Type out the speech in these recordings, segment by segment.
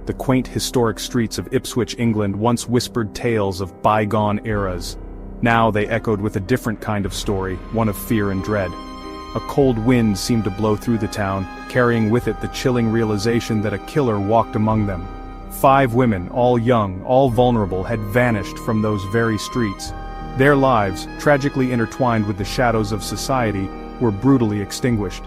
The quaint historic streets of Ipswich, England once whispered tales of bygone eras. Now they echoed with a different kind of story, one of fear and dread. A cold wind seemed to blow through the town, carrying with it the chilling realization that a killer walked among them. 5 women, all young, all vulnerable, had vanished from those very streets. Their lives, tragically intertwined with the shadows of society, were brutally extinguished.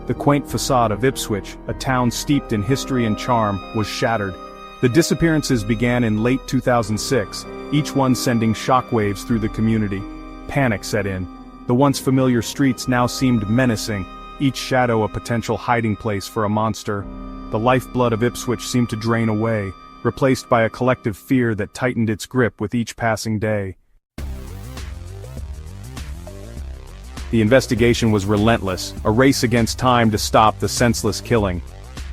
The quaint facade of Ipswich, a town steeped in history and charm, was shattered. The disappearances began in late 2006, each one sending shockwaves through the community. Panic set in. The once familiar streets now seemed menacing, each shadow a potential hiding place for a monster. The lifeblood of Ipswich seemed to drain away, replaced by a collective fear that tightened its grip with each passing day. The investigation was relentless, a race against time to stop the senseless killing.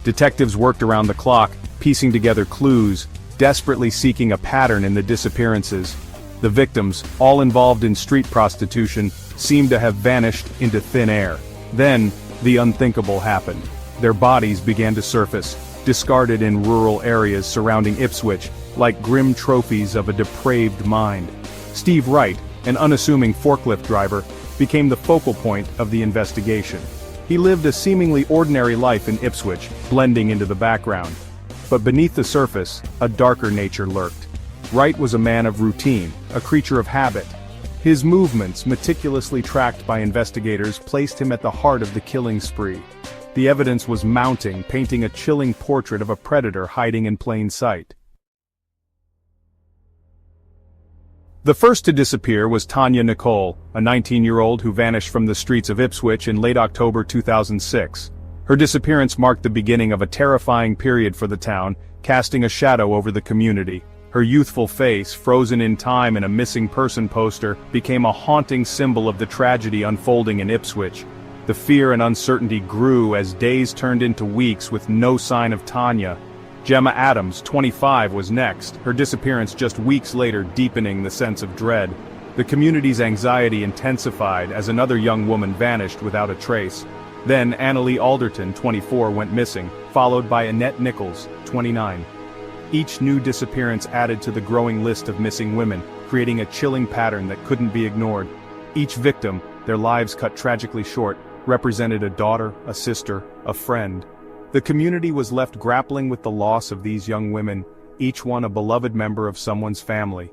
Detectives worked around the clock, piecing together clues, desperately seeking a pattern in the disappearances. The victims, all involved in street prostitution, seemed to have vanished into thin air. Then, the unthinkable happened. Their bodies began to surface, discarded in rural areas surrounding Ipswich, like grim trophies of a depraved mind. Steve Wright, an unassuming forklift driver, became the focal point of the investigation. He lived a seemingly ordinary life in Ipswich, blending into the background. But beneath the surface, a darker nature lurked. Wright was a man of routine, a creature of habit. His movements, meticulously tracked by investigators, placed him at the heart of the killing spree. The evidence was mounting, painting a chilling portrait of a predator hiding in plain sight. The first to disappear was Tanya Nicole, a 19-year-old who vanished from the streets of Ipswich in late October 2006. Her disappearance marked the beginning of a terrifying period for the town, casting a shadow over the community. Her youthful face, frozen in time in a missing person poster, became a haunting symbol of the tragedy unfolding in Ipswich. The fear and uncertainty grew as days turned into weeks with no sign of Tanya. Gemma Adams, 25, was next, her disappearance just weeks later deepening the sense of dread. The community's anxiety intensified as another young woman vanished without a trace. Then Annalee Alderton, 24, went missing, followed by Annette Nichols, 29. Each new disappearance added to the growing list of missing women, creating a chilling pattern that couldn't be ignored. Each victim, their lives cut tragically short, represented a daughter, a sister, a friend. The community was left grappling with the loss of these young women, each one a beloved member of someone's family.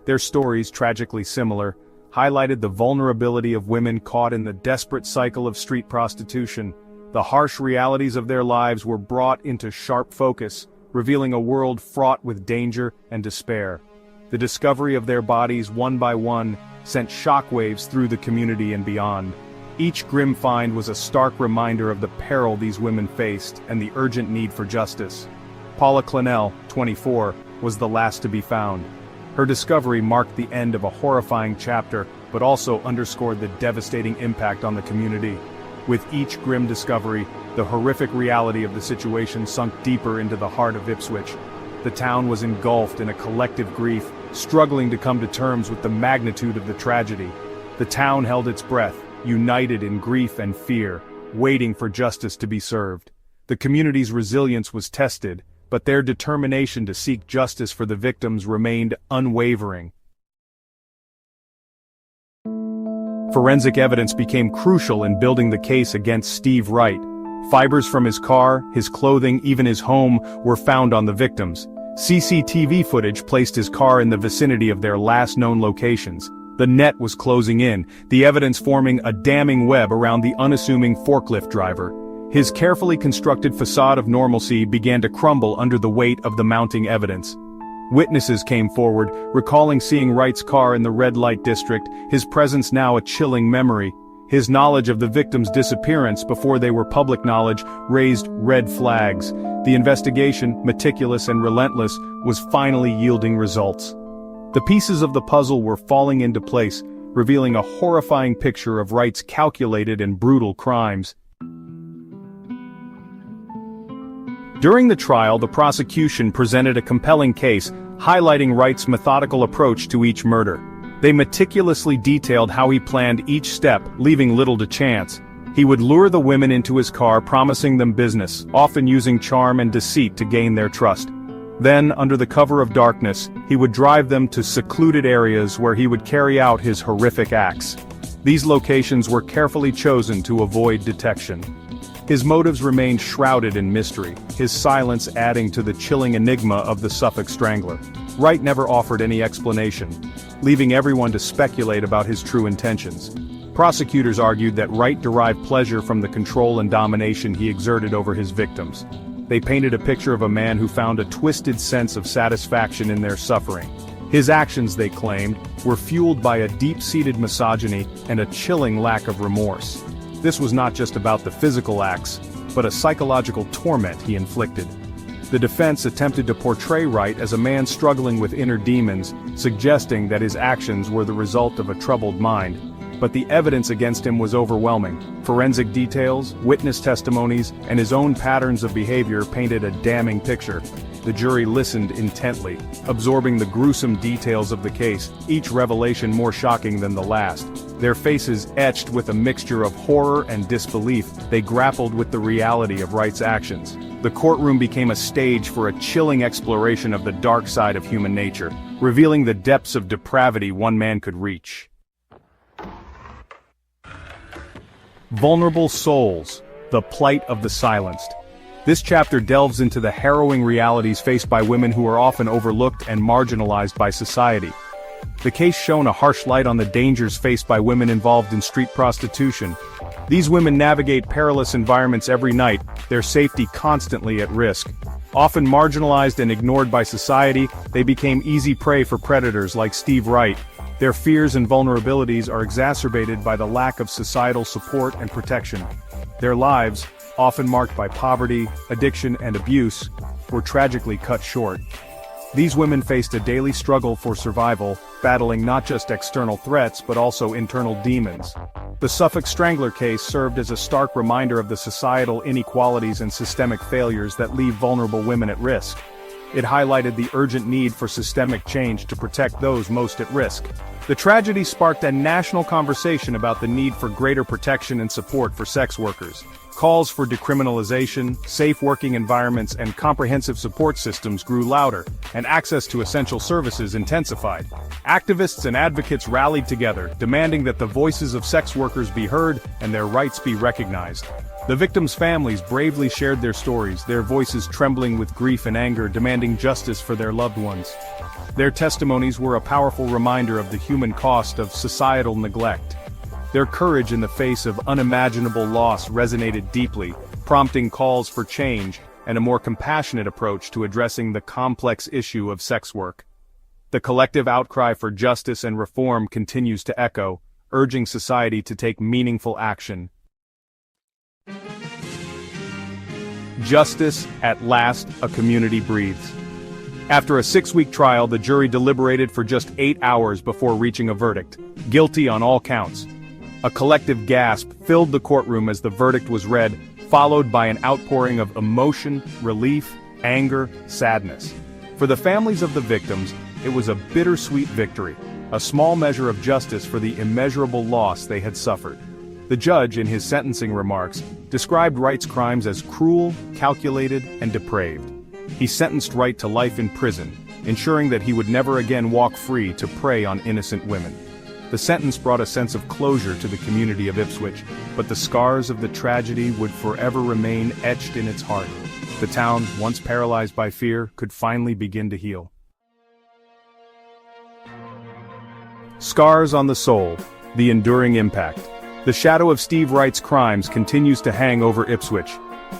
Their stories, tragically similar, highlighted the vulnerability of women caught in the desperate cycle of street prostitution. The harsh realities of their lives were brought into sharp focus, revealing a world fraught with danger and despair. The discovery of their bodies, one by one, sent shockwaves through the community and beyond. Each grim find was a stark reminder of the peril these women faced and the urgent need for justice. Paula Clennell, 24, was the last to be found. Her discovery marked the end of a horrifying chapter, but also underscored the devastating impact on the community. With each grim discovery, the horrific reality of the situation sunk deeper into the heart of Ipswich. The town was engulfed in a collective grief, struggling to come to terms with the magnitude of the tragedy. The town held its breath, united in grief and fear, waiting for justice to be served. The community's resilience was tested, but their determination to seek justice for the victims remained unwavering. Forensic evidence became crucial in building the case against Steve Wright. Fibers from his car, his clothing, even his home, were found on the victims. CCTV footage placed his car in the vicinity of their last known locations. The net was closing in, the evidence forming a damning web around the unassuming forklift driver. His carefully constructed facade of normalcy began to crumble under the weight of the mounting evidence. Witnesses came forward, recalling seeing Wright's car in the red light district, his presence now a chilling memory. His knowledge of the victims' disappearance before they were public knowledge raised red flags. The investigation, meticulous and relentless, was finally yielding results. The pieces of the puzzle were falling into place, revealing a horrifying picture of Wright's calculated and brutal crimes. During the trial, the prosecution presented a compelling case, highlighting Wright's methodical approach to each murder. They meticulously detailed how he planned each step, leaving little to chance. He would lure the women into his car, promising them business, often using charm and deceit to gain their trust. Then, under the cover of darkness, he would drive them to secluded areas where he would carry out his horrific acts. These locations were carefully chosen to avoid detection. His motives remained shrouded in mystery, his silence adding to the chilling enigma of the Suffolk Strangler. Wright never offered any explanation, leaving everyone to speculate about his true intentions. Prosecutors argued that Wright derived pleasure from the control and domination he exerted over his victims. They painted a picture of a man who found a twisted sense of satisfaction in their suffering. His actions, they claimed, were fueled by a deep-seated misogyny and a chilling lack of remorse. This was not just about the physical acts, but a psychological torment he inflicted. The defense attempted to portray Wright as a man struggling with inner demons, suggesting that his actions were the result of a troubled mind. But the evidence against him was overwhelming. Forensic details, witness testimonies, and his own patterns of behavior painted a damning picture. The jury listened intently, absorbing the gruesome details of the case, each revelation more shocking than the last. Their faces etched with a mixture of horror and disbelief, they grappled with the reality of Wright's actions. The courtroom became a stage for a chilling exploration of the dark side of human nature, revealing the depths of depravity one man could reach. Vulnerable souls, the plight of the silenced. This chapter delves into the harrowing realities faced by women who are often overlooked and marginalized by society. The case shone a harsh light on the dangers faced by women involved in street prostitution. These women navigate perilous environments every night, their safety constantly at risk. Often marginalized and ignored by society, they became easy prey for predators like Steve Wright. Their fears and vulnerabilities are exacerbated by the lack of societal support and protection. Their lives, often marked by poverty, addiction, and abuse, were tragically cut short. These women faced a daily struggle for survival, battling not just external threats but also internal demons. The Suffolk Strangler case served as a stark reminder of the societal inequalities and systemic failures that leave vulnerable women at risk. It highlighted the urgent need for systemic change to protect those most at risk. The tragedy sparked a national conversation about the need for greater protection and support for sex workers. Calls for decriminalization, safe working environments, and comprehensive support systems grew louder, and access to essential services intensified. Activists and advocates rallied together, demanding that the voices of sex workers be heard and their rights be recognized. The victims' families bravely shared their stories, their voices trembling with grief and anger, demanding justice for their loved ones. Their testimonies were a powerful reminder of the human cost of societal neglect. Their courage in the face of unimaginable loss resonated deeply, prompting calls for change and a more compassionate approach to addressing the complex issue of sex work. The collective outcry for justice and reform continues to echo, urging society to take meaningful action. Justice, at last, a community breathes. After a 6-week trial, the jury deliberated for just 8 hours before reaching a verdict, guilty on all counts. A collective gasp filled the courtroom as the verdict was read, followed by an outpouring of emotion, relief, anger, sadness. For the families of the victims, it was a bittersweet victory, a small measure of justice for the immeasurable loss they had suffered. The judge, in his sentencing remarks, described Wright's crimes as cruel, calculated, and depraved. He sentenced Wright to life in prison, ensuring that he would never again walk free to prey on innocent women. The sentence brought a sense of closure to the community of Ipswich, but the scars of the tragedy would forever remain etched in its heart. The town, once paralyzed by fear, could finally begin to heal. Scars on the soul, the enduring impact. The shadow of Steve Wright's crimes continues to hang over Ipswich.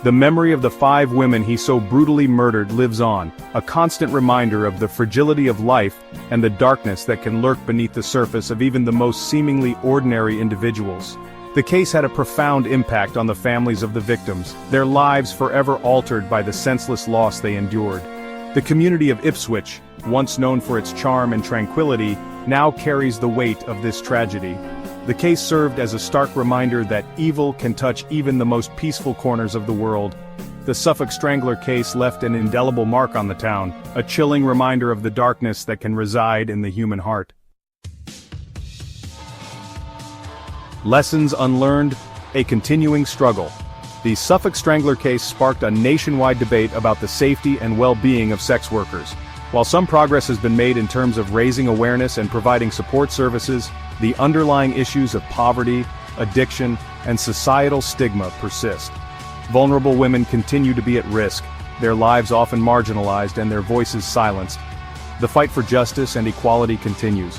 The memory of the 5 women he so brutally murdered lives on, a constant reminder of the fragility of life and the darkness that can lurk beneath the surface of even the most seemingly ordinary individuals. The case had a profound impact on the families of the victims, their lives forever altered by the senseless loss they endured. The community of Ipswich, once known for its charm and tranquility, now carries the weight of this tragedy. The case served as a stark reminder that evil can touch even the most peaceful corners of the world. The Suffolk Strangler case left an indelible mark on the town, a chilling reminder of the darkness that can reside in the human heart. Lessons unlearned, a continuing struggle. The Suffolk Strangler case sparked a nationwide debate about the safety and well-being of sex workers. While some progress has been made in terms of raising awareness and providing support services, the underlying issues of poverty, addiction, and societal stigma persist. Vulnerable women continue to be at risk, their lives often marginalized and their voices silenced. The fight for justice and equality continues.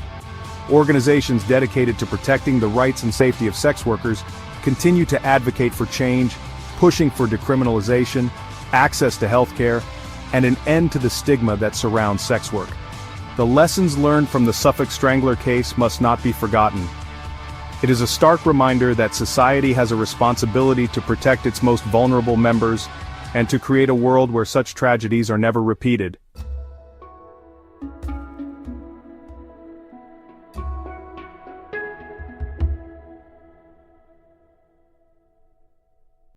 Organizations dedicated to protecting the rights and safety of sex workers continue to advocate for change, pushing for decriminalization, access to healthcare, and an end to the stigma that surrounds sex work. The lessons learned from the Suffolk Strangler case must not be forgotten. It is a stark reminder that society has a responsibility to protect its most vulnerable members and to create a world where such tragedies are never repeated.